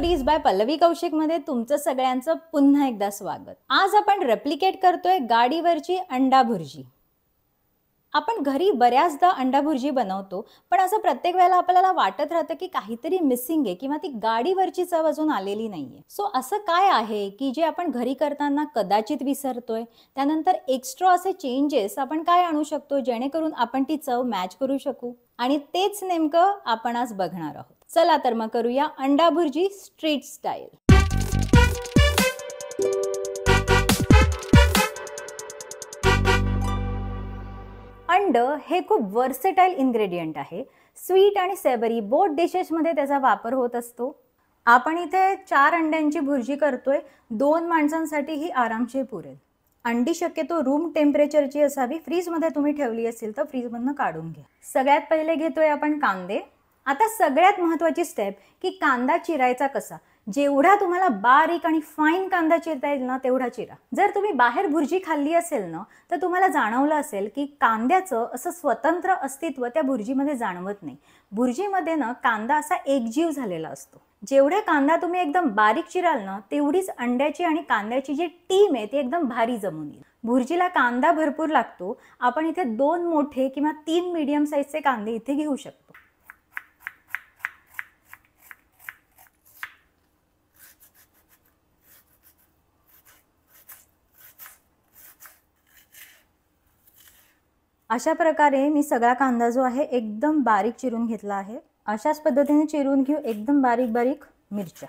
Foodies bye Pallavi कौशिकमध्ये तुमचं सगळ्यांचं पुन्हा एकदा स्वागत। आज आपण रेप्लिकेट करतोय गाडीवरची अंडा भुर्जी। आपण घरी बऱ्याचदा अंडा भुर्जी बनवतो, पण असं प्रत्येक वेळेला आपल्याला वाटत राहतं की काहीतरी मिसिंग आहे किंवा ती गाडीवरची चव अजून आलेली नाहीये। सो असं काय आहे की जे आपण घरी करताना कदाचित विसरतोय? त्यानंतर एक्स्ट्रा असे चेंजेस आपण काय आणू शकतो जेणेकरून आपण ती चव मॅच करू शकू? आणि तेच नेमकं आपण आज बघणार आहोत। चला तर मग करूया अंडा भुर्जी स्ट्रीट स्टाईल। अंड हे खूप वर्सेटाईल इन्ग्रेडियंट आहे। स्वीट आणि सेवरी बोथ डिशेसमध्ये त्याचा वापर होत असतो। आपण इथे 4 अंड्यांची भुर्जी करतोय, 2 माणसांसाठी ही आरामशीर पुरेल। अंडी शक्यतो रूम टेम्परेचरची असावी। फ्रीजमध्ये तुम्ही ठेवली असेल तर फ्रीजमधनं काढून घ्या। सगळ्यात पहिले घेतोय आपण कांदे। आता सगळ्यात महत्त्वाची स्टेप की कांदा चिरायचा कसा। जेवढा तुम्हाला बारीक आणि फाईन कांदा चिरता येईल ना तेवढा चिरा। जर तुम्ही बाहेर भुर्जी खाल्ली असेल ना तर तुम्हाला जाणवलं असेल की कांद्याचं असं स्वतंत्र अस्तित्व त्या भुर्जीमध्ये जाणवत नाही। भुर्जीमध्ये ना कांदा असा एकजीव झालेला असतो। जेवढे कांदा तुम्ही एकदम बारीक चिराल ना तेवढीच अंड्याची आणि कांद्याची जी टीम आहे ती एकदम भारी जमून येईल। भुर्जीला कांदा भरपूर लागतो। आपण इथे 2 मोठे किंवा 3 मीडियम साईजचे कांदे इथे घेऊ शकतो। अशा प्रकारे मी सगळा कांदा जो आहे एकदम बारीक चिरून घेतला आहे। अशाच पद्धतीने चिरून घेऊ एकदम बारीक बारीक मिरच्या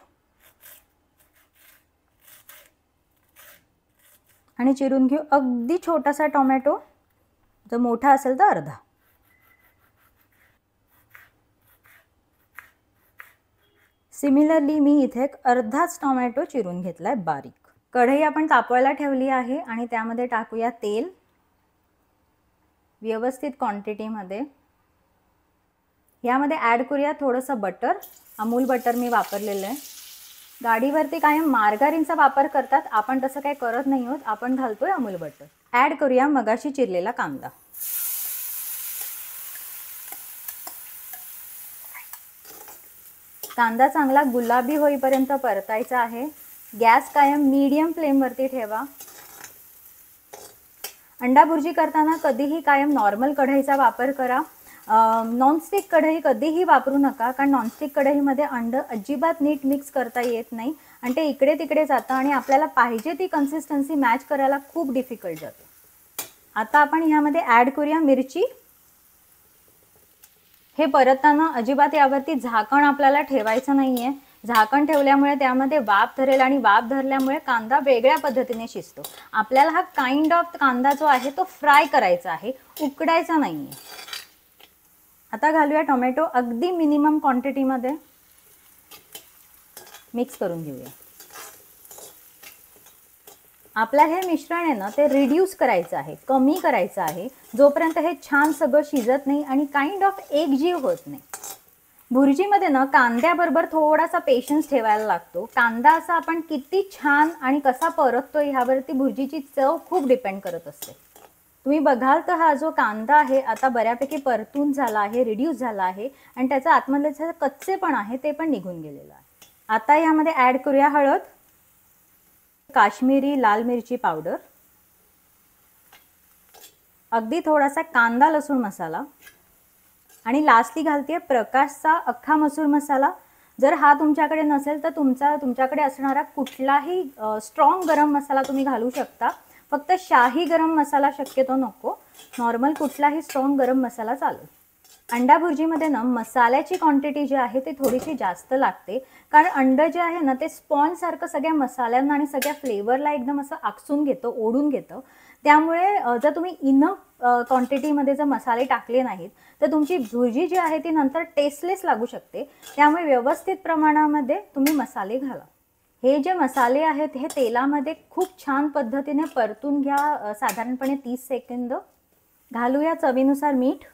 आणि चिरून घेऊ अगदी छोटासा टोमॅटो, जर मोठा असेल तर अर्धा। सिमिलरली मी इथे एक अर्धाच टोमॅटो चिरून घेतलाय बारीक। कढई आपण तापवायला ठेवली आहे आणि त्यामध्ये टाकूया तेल व्यवस्थित क्वांटिटीमध्ये। यामध्ये ॲड करूया थोडंसं बटर। अमूल बटर मी वापरलेलं आहे। गाडीवरती कायम मार्गारीनचा वापर करतात, आपण तसं काही करत नाही आहोत, आपण घालतोय अमूल बटर। ॲड करूया मगाशी चिरलेला कांदा। कांदा चांगला गुलाबी होईपर्यंत परतायचा आहे। गॅस कायम मीडियम फ्लेमवरती ठेवा। अंडा भुर्जी करताना कधीही कायम नॉर्मल कढईचा वापर करा। नॉनस्टिक कढई कधीही वापरू नका, कारण नॉनस्टिक कढईमध्ये अंड अजिबात नीट मिक्स करता येत नाही आणि ते इकडे तिकडे जातं आणि आपल्याला पाहिजे ती कन्सिस्टन्सी मॅच करायला खूप डिफिकल्ट जाते। आता आपण ह्यामध्ये ॲड करूया मिरची। हे परतताना अजिबात यावरती झाकण आपल्याला ठेवायचं नाहीये। झाकण ठेवल्यामुळे त्यामध्ये वाफ धरेल आणि वाफ धरल्यामुळे कांदा वेगळ्या पद्धतीने शिजतो। आपल्याला हा काइंड ऑफ कांदा जो आहे तो फ्राय करायचा आहे, उकडायचा नाहीये। आता घालूया टोमॅटो अगदी मिनिमम क्वांटिटीमध्ये। मिक्स करून घेऊया। आपलं हे मिश्रण आहे ना ते रिड्यूस करायचं आहे, कमी करायचं आहे, जोपर्यंत हे छान सगळं शिजत नाही आणि काइंड ऑफ एकजीव होत नाही। भुर्जीमध्ये ना कांद्याबरोबर थोडासा पेशन्स ठेवायला लागतो। कांदा असा आपण किती छान आणि कसा परततोय ह्यावरती भुर्जीची चव खूप डिपेंड करत असते। तुम्ही बघाल तर हा जो कांदा आहे आता बऱ्यापैकी परतून झाला आहे, रिड्यूस झाला आहे आणि त्याचा आतमधलं कच्चेपण आहे ते पण निघून गेलेलं आहे। आता यामध्ये ॲड करूया हळद, काश्मीरी लाल मिरची पावडर, अगदी थोडासा कांदा लसूण मसाला आणि लास्टली घालते प्रकाशचा अख्खा मसूर मसाला। जर हा तुमच्याकडे नसेल तर तुमच्याकडे असणारा कुठलाही स्ट्रॉंग गरम मसाला तुम्ही घालू शकता। फक्त शाही गरम मसाला शक्यतो नको, नॉर्मल कुठलाही स्ट्रॉंग गरम मसाला चालेल। अंडा भुर्जीमध्ये ना मसाल्याची क्वांटिटी जी आहे ती थोडीशी जास्त लागते, कारण अंड जे आहे ना ते स्पॉन्ज सारखं सगळ्या मसाल्यांना आणि सगळ्या फ्लेवरला एकदम असं आकसून घेतं, ओढून घेतं। त्यामुळे जर तुम्ही इनफ क्वांटिटीमध्ये जर मसाले टाकले नाहीत तर तुमची भुर्जी जी आहे ती नंतर टेस्टलेस लागू शकते। त्यामुळे व्यवस्थित प्रमाणामध्ये तुम्ही मसाले घाला। हे जे मसाले आहेत हे तेलामध्ये खूप छान पद्धतीने परतून घ्या, साधारणपणे 30 सेकंद। घालूया चवीनुसार मीठ।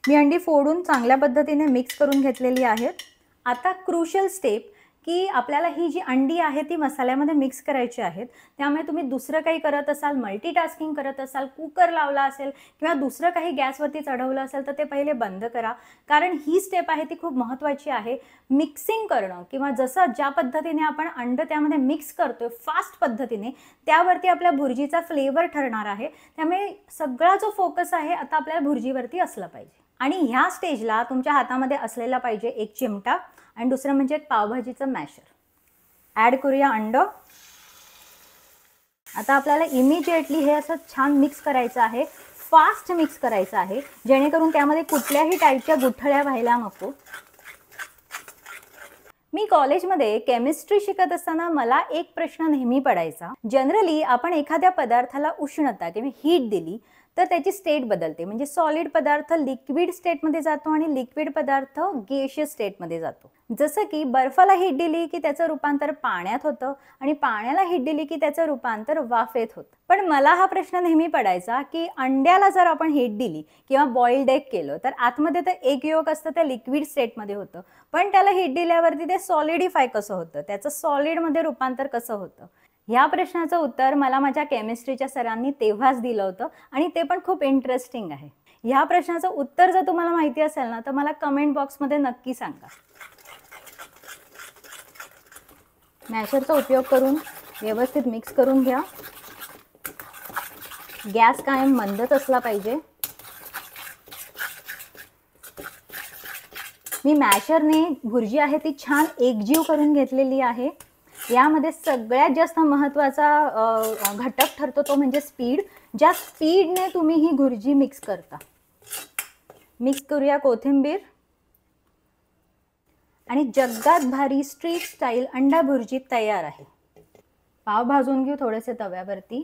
मी अंडी फोडून चांगल्या पद्धतीने मिक्स करून घेतलेली आहेत। आता क्रुशियल स्टेप की आपल्याला ही जी अंडी आहे ती मसाल्यामध्ये मिक्स करायची आहेत. त्यामुळे तुम्ही दुसरं काही करत असाल, मल्टीटास्किंग करत असाल, कुकर लावला असेल किंवा दुसरं काही गॅसवरती चढवलं असेल तर ते पहिले बंद करा. कारण ही स्टेप आहे ती खूप महत्त्वाची आहे. मिक्सिंग करणं किंवा जसं ज्या पद्धतीने आपण अंड त्यामध्ये मिक्स करतोय फास्ट पद्धतीने, त्यावरती आपल्या भुर्जीचा फ्लेवर ठरणार आहे. त्यामुळे सगळा जो फोकस आहे आता आपल्याला भुर्जीवरती असला पाहिजे. आणि ह्या स्टेजला तुमच्या हातामध्ये असलेला पाहिजे एक चिमटा आणि दुसरं म्हणजे एक पावभाजीचं मॅशर. ॲड करूया अंड. आता आपल्याला इमिजिएटली हे असं छान मिक्स करायचं आहे, फास्ट मिक्स करायचं आहे, जेणेकरून त्यामध्ये कुठल्याही टाईपच्या गुठळ्या व्हायला नको. मी कॉलेजमध्ये केमिस्ट्री शिकत असताना मला एक प्रश्न नेहमी पडायचा. जनरली आपण एखाद्या पदार्थाला उष्णता किंवा हीट दिली तर त्याची स्टेट बदलते. म्हणजे सॉलिड पदार्थ लिक्विड स्टेटमध्ये जातो आणि लिक्विड पदार्थ गॅशियस स्टेटमध्ये जातो. जसं की बर्फाला हीट दिली की त्याचं रूपांतर पाण्यात होतं आणि पाण्याला हीट दिली की त्याचं रूपांतर वाफेत होतं. पण मला हा प्रश्न नेहमी पडायचा की अंड्याला जर आपण हीट दिली किंवा बॉइल्ड एग केलं तर आतमध्ये तर एक योग असतं ते लिक्विड स्टेटमध्ये होतं, पण त्याला हीट दिल्यावरती ते सॉलिडिफाय कसं होतं, त्याचं सॉलिडमध्ये रूपांतर कसं होतं. ह्या प्रश्नाचं उत्तर मला माझ्या केमिस्ट्रीच्या सरांनी तेव्हाच दिलं होतं आणि ते पण खूप इंटरेस्टिंग आहे. ह्या प्रश्नाचं उत्तर जर तुम्हाला माहिती असेल ना तर मला कमेंट बॉक्समध्ये नक्की सांगा. मॅशरचा उपयोग करून व्यवस्थित मिक्स करून घ्या. गॅस कायम मंदच असला पाहिजे. मी मॅशरने भुर्जी आहे ती छान एकजीव करून घेतलेली आहे. यामध्ये सगळ्यात जास्त महत्त्वाचा घटक ठरतो तो म्हणजे स्पीड. ज्या स्पीडने तुम्ही ही भुर्जी मिक्स करता. मिक्स करूया कोथिंबीर आणि जगभरात भारी स्ट्रीट स्टाईल अंडा भुर्जी तयार आहे. पाव भाजून घेऊ थोडेसे तव्यावरती.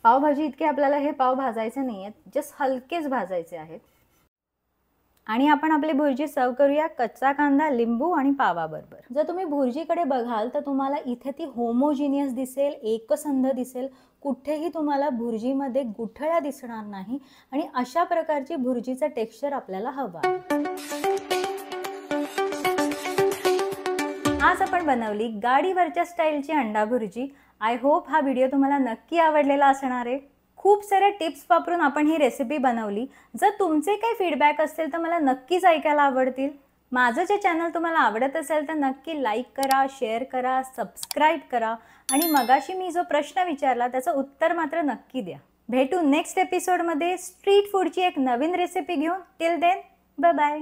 पावभाजी इतके आपल्याला हे पाव भाजायचे नाही आहेत, जस्ट हलकेच भाजायचे आहेत. आणि आपण आपली भुर्जी सर्व करूया कच्चा कांदा, लिंबू आणि पावाबरोबर. जर तुम्ही भुर्जीकडे बघाल तर तुम्हाला इथे ती होमोजिनियस दिसेल, एकसंध दिसेल. कुठेही तुम्हाला भुर्जीमध्ये गुठळ्या दिसणार नाही आणि अशा प्रकारची भुर्जीचं टेक्स्चर आपल्याला हवं. आज आपण बनवली गाडीवरच्या स्टाईलची अंडा भुर्जी. आय होप हा व्हिडिओ तुम्हाला नक्की आवडलेला असणार आहे. खूप साऱ्या टिप्स वापरून आपण ही रेसिपी बनवली. जर तुमचे काही फीडबॅक असतील तर मला नक्कीच ऐकायला आवडतील. माझं जे चॅनल तुम्हाला आवडत असेल तर नक्की लाईक करा, शेअर करा, सबस्क्राईब करा आणि मगाशी मी जो प्रश्न विचारला त्याचं उत्तर मात्र नक्की द्या. भेटू नेक्स्ट एपिसोडमध्ये स्ट्रीट फूडची एक नवीन रेसिपी घेऊन. Till then bye bye.